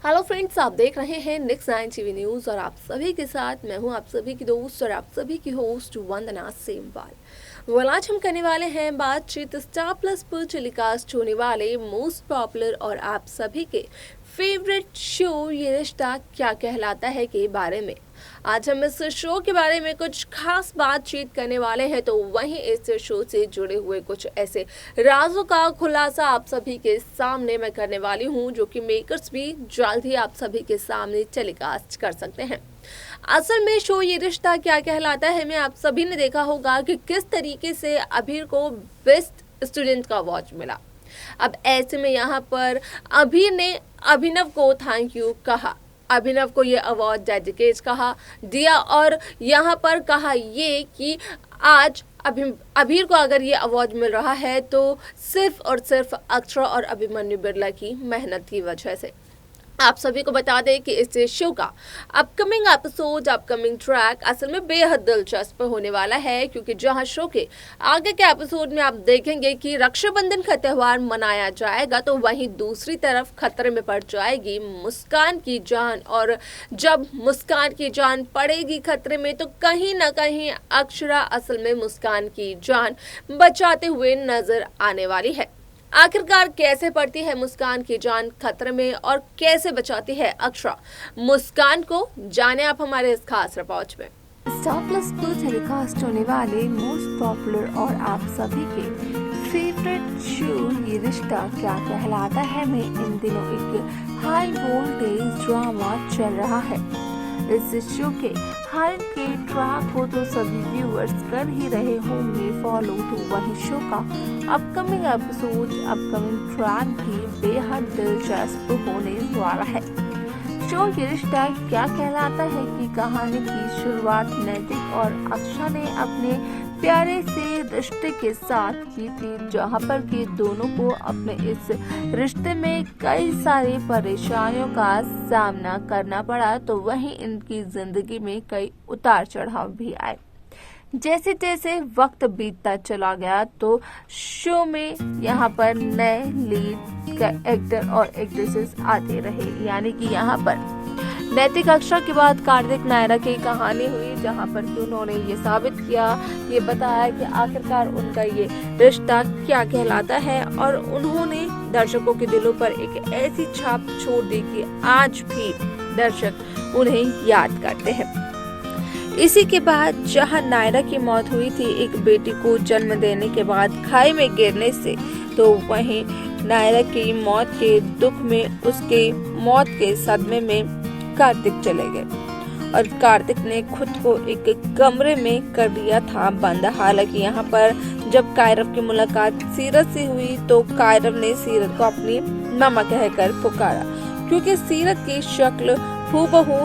Hello friends, आप देख रहे हैं नेक्स्ट 9 टीवी न्यूज़ और आप सभी के साथ मैं हूं आप सभी की दोस्त और आप सभी की होस्ट वंदना सेमवाल। आज हम करने वाले हैं बातचीत स्टार प्लस पर टेलीकास्ट होने वाले मोस्ट पॉपुलर और आप सभी के फेवरेट शो ये रिश्ता क्या कहलाता है के बारे में। आज हम इस शो के बारे में कुछ खास बातचीत करने वाले हैं, तो वहीं इस शो से जुड़े हुए कुछ ऐसे राजों का खुलासा आप सभी के सामने मैं करने वाली हूं, जो कि मेकर्स भी जल्द ही आप सभी के सामने टेलीकास्ट कर सकते हैं। असल में शो ये रिश्ता क्या कहलाता है में आप सभी ने देखा होगा कि किस तरीके से अभीर को बेस्ट स्टूडेंट का अवार्ड मिला। अब ऐसे में यहाँ पर अभीर ने अभिनव को थैंक यू कहा, अभिनव को ये अवार्ड डेडिकेट कहा दिया और यहाँ पर कहा ये कि आज अभीर को अगर ये अवार्ड मिल रहा है तो सिर्फ और सिर्फ अक्षरा और अभिमन्यु बिरला की मेहनत की वजह से। आप सभी को बता दें कि इस शो का अपकमिंग एपिसोड, अपकमिंग ट्रैक असल में बेहद दिलचस्प होने वाला है, क्योंकि जहां शो के आगे के एपिसोड में आप देखेंगे कि रक्षाबंधन का त्यौहार मनाया जाएगा, तो वहीं दूसरी तरफ खतरे में पड़ जाएगी मुस्कान की जान। और जब मुस्कान की जान पड़ेगी खतरे में, तो कहीं ना कहीं अक्षरा असल में मुस्कान की जान बचाते हुए नजर आने वाली है। आखिरकार कैसे पड़ती है मुस्कान की जान खतरे में और कैसे बचाती है अक्षरा मुस्कान को, जाने आप हमारे इस खास रिपोर्ट में। स्टार प्लस पर टेलीकास्ट होने वाले मोस्ट पॉपुलर और आप सभी के फेवरेट शो ये रिश्ता क्या कहलाता है में इन दिनों एक हाई वोल्टेज ड्रामा चल रहा है। इस शो के हर के ट्रैक को तो सभी व्यूअर्स कर ही रहे होंगे फॉलो, तो वही शो का अपकमिंग एपिसोड, अपकमिंग ट्रैक भी बेहद दिलचस्प होने वाला है। शो ये रिश्ता क्या कहलाता है कि कहानी की शुरुआत नैतिक और अक्षरा ने अपने प्यारे से रिश्ते के साथ की थी, जहां पर कि दोनों को अपने इस रिश्ते में कई सारी परेशानियों का सामना करना पड़ा, तो वहीं इनकी जिंदगी में कई उतार चढ़ाव भी आए। जैसे जैसे वक्त बीतता चला गया तो शो में यहाँ पर नए लीड एक्टर और एक्ट्रेसेस आते रहे, यानी कि यहाँ पर नैतिक अक्षरा के बाद कार्तिक नायरा की कहानी हुई, जहां पर कि उन्होंने ये साबित किया, ये बताया कि आखिरकार उनका ये रिश्ता क्या कहलाता है, और उन्होंने दर्शकों के दिलों पर एक ऐसी छाप छोड़ दी कि आज भी दर्शक उन्हें याद करते हैं। इसी के बाद जहां नायरा की मौत हुई थी एक बेटी को जन्म देने के बाद खाई में गिरने से, तो वहीं नायरा की मौत के दुख में, उसके मौत के सदमे में कार्तिक चले गए और कार्तिक ने खुद को एक कमरे में कर दिया था बंद। हालांकि यहाँ पर जब कायरव की मुलाकात सीरत से हुई तो कायरव ने सीरत को अपनी मामा कहकर पुकारा, क्योंकि सीरत की शक्ल हूबहू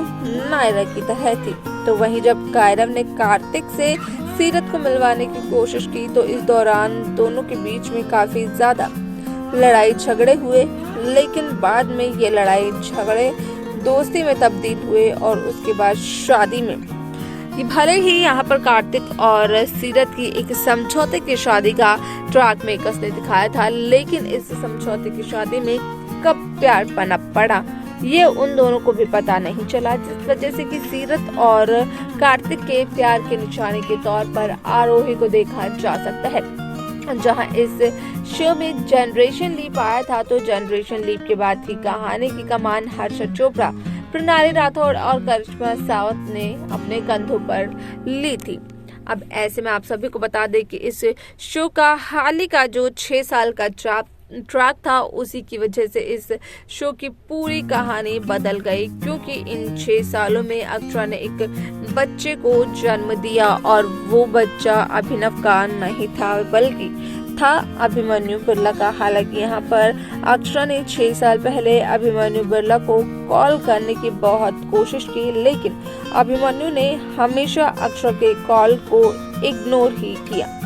नायरा की तरह थी। तो वहीं जब कायरव ने कार्तिक से सीरत को मिलवाने की कोशिश की तो इस दौरान दोनों के बीच में काफी ज्यादा लड़ाई झगड़े हुए, लेकिन बाद में ये लड़ाई झगड़े दोस्ती में तब्दील हुए और उसके बाद शादी में। भले ही यहाँ पर कार्तिक और सीरत की एक समझौते की शादी का ट्रैक मेकर्स ने दिखाया था, लेकिन इस समझौते की शादी में कब प्यार पनप पड़ा ये उन दोनों को भी पता नहीं चला, जिस वजह से कि सीरत और कार्तिक के प्यार के निशाने के तौर पर आरोही को देखा जा सकता है। जहां इस शो में जनरेशन लीप आया था, तो जनरेशन लीप के बाद की कहानी की कमान हर्षद चोपड़ा, प्रणाली राठौड़ और करिश्मा सावंत ने अपने कंधों पर ली थी। अब ऐसे में आप सभी को बता दें कि इस शो का हाल ही का जो 6 साल का ट्रैक था, उसी की वजह से इस शो की पूरी कहानी बदल गई, क्योंकि इन 6 सालों में अक्षरा ने एक बच्चे को जन्म दिया और वो बच्चा अभिनव का नहीं था बल्कि था अभिमन्यु बिरला का। हालांकि यहाँ पर अक्षरा ने 6 साल पहले अभिमन्यु बिरला को कॉल करने की बहुत कोशिश की, लेकिन अभिमन्यु ने हमेशा अक्षरा के कॉल को इग्नोर ही किया।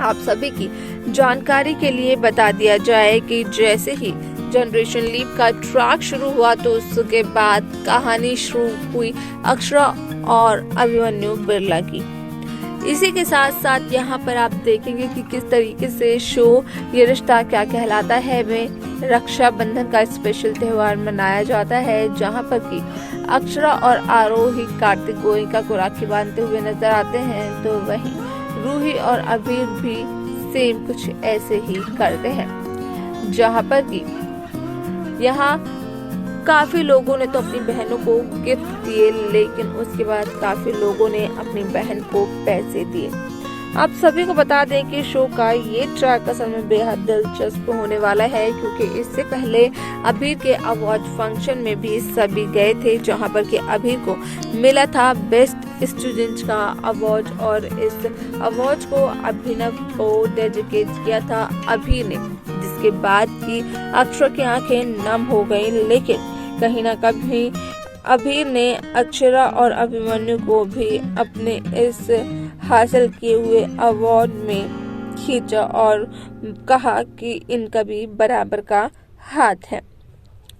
आप सभी की जानकारी के लिए बता दिया जाए कि जैसे ही जनरेशन लीप का ट्रैक शुरू हुआ तो उसके बाद कहानी शुरू हुई अक्षरा और अभिमन्यु बिरला की। इसी के साथ साथ यहाँ पर आप देखेंगे कि किस तरीके से शो ये रिश्ता क्या कहलाता है में रक्षाबंधन का स्पेशल त्यौहार मनाया जाता है, जहाँ पर कि अक्षरा और आरोही कार्तिक गोयनका को राखी बांधते हुए नजर आते हैं, तो वहीं रूही और अबीर भी सेम कुछ ऐसे ही करते हैं, जहाँ पर कि यहाँ काफी लोगों ने तो अपनी बहनों को गिफ्ट दिए, लेकिन उसके बाद काफी लोगों ने अपनी बहन को पैसे दिए। आप सभी को बता दें कि शो का ये ट्रैक असल में बेहद दिलचस्प होने वाला है, क्योंकि इससे पहले अबीर के अवार्ड फंक्शन में भी सभी गए थे, जहां पर कि अबीर को मिला था बेस्ट स्टूडेंट का अवार्ड, और इस अवार्ड को अभिनव को डेडिकेट किया था अबीर ने, जिसके बाद की अक्षरा की आंखें नम हो गई। लेकिन कहीं ना कहीं अबीर ने अक्षरा और अभिमन्यु को भी अपने इस हासिल किए हुए अवार्ड में खींचा और कहा कि इनका भी बराबर का हाथ है।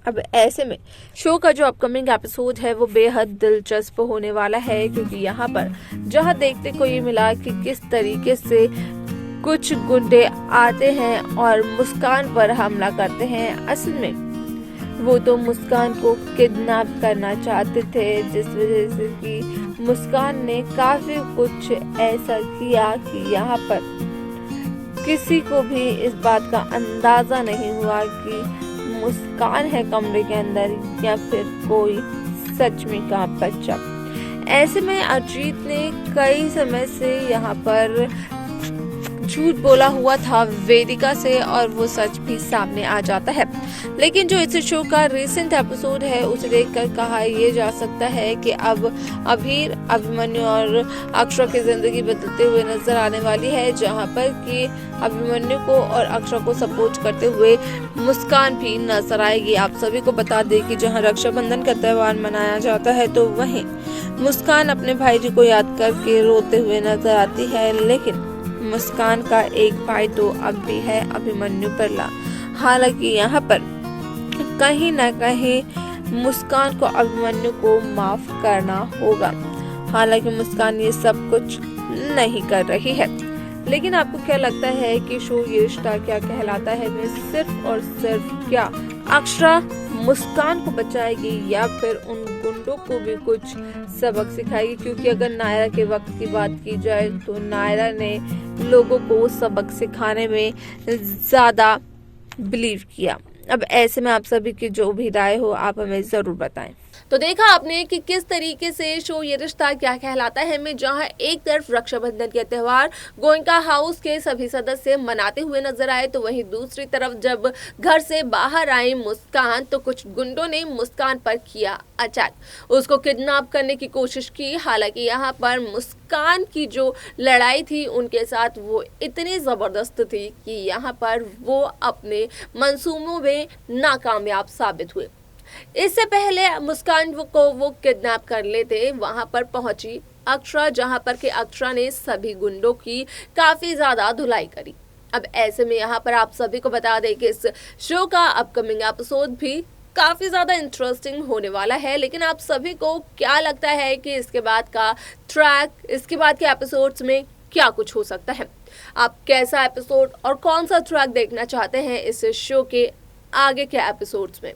अब ऐसे में शो का जो अपकमिंग एपिसोड है वो बेहद दिलचस्प होने वाला है, क्योंकि यहाँ पर जहाँ देखने को ये मिला कि किस तरीके से कुछ गुंडे आते हैं और मुस्कान पर हमला करते हैं। असल में वो तो मुस्कान को किडनैप करना चाहते थे, जिस वजह से कि मुस्कान ने काफी कुछ ऐसा किया कि यहाँ पर किसी को भी इस बात का अंदाजा नहीं हुआ कि मुस्कान है कमरे के अंदर या फिर कोई सच में का बच्चा। ऐसे में अजीत ने कई समय से यहाँ पर झूठ बोला हुआ था वेदिका से, और वो सच भी सामने आ जाता है। लेकिन जो इस शो का रिसेंट एपिसोड है उसे देखकर कहा यह जा सकता है कि अब अबीर, अभिमन्यु और अक्षरा की जिंदगी बदलते हुए नजर आने वाली है, जहां पर कि अभिमन्यु को और अक्षरा को सपोर्ट करते हुए मुस्कान भी नजर आएगी। आप सभी को बता दें कि जहां रक्षाबंधन का त्यौहार मनाया जाता है, तो वहीं मुस्कान अपने भाई जी को याद करके रोते हुए नजर आती है, लेकिन मुस्कान का एक भाई तो अब भी है अभिमन्यु परला। हालांकि यहाँ पर कहीं ना कहीं मुस्कान को अभिमन्यु को माफ करना होगा। हालांकि मुस्कान ये सब कुछ नहीं कर रही है। लेकिन आपको क्या लगता है कि शो ये रिश्ता क्या कहलाता है में सिर्फ और सिर्फ क्या अक्षरा मुस्कान को बचाएगी या फिर उन गुंडों को भी कुछ सबक सिखाएगी? क्योंकि अगर नायरा के वक्त की बात की जाए तो नायरा ने लोगों को सबक सिखाने में ज्यादा बिलीव किया। अब ऐसे में आप सभी की जो भी राय हो आप हमें जरूर बताएं। तो देखा आपने कि किस तरीके से शो ये रिश्ता क्या कहलाता है में जहां एक तरफ रक्षाबंधन के त्योहार गोयनका हाउस के सभी सदस्य मनाते हुए नजर आए, तो वहीं दूसरी तरफ जब घर से बाहर आई मुस्कान तो कुछ गुंडों ने मुस्कान पर किया अटैक, उसको किडनैप करने की कोशिश की। हालांकि यहाँ पर मुस्कान की जो लड़ाई थी उनके साथ वो इतनी जबरदस्त थी कि यहाँ पर वो अपने मंसूबों में नाकामयाब साबित हुए। इससे पहले मुस्कान को वो किडनैप कर लेते, वहां पर पहुंची अक्षरा, जहां पर कि अक्षरा ने सभी गुंडों की काफी ज्यादा धुलाई करी। अब ऐसे में यहाँ पर आप सभी को बता दें कि इस शो का अपकमिंग एपिसोड भी काफी ज्यादा इंटरेस्टिंग होने वाला है। लेकिन आप सभी को क्या लगता है कि इसके बाद का ट्रैक, इसके बाद के एपिसोड्स में क्या कुछ हो सकता है? आप कैसा एपिसोड और कौन सा ट्रैक देखना चाहते हैं इस शो के आगे के एपिसोड्स में?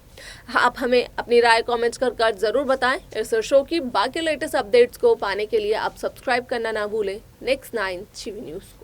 आप हमें अपनी राय कमेंट्स कर जरूर बताएं। इस शो की बाकी लेटेस्ट अपडेट्स को पाने के लिए आप सब्सक्राइब करना ना भूलें नेक्स्ट 9 टीवी न्यूज़ को।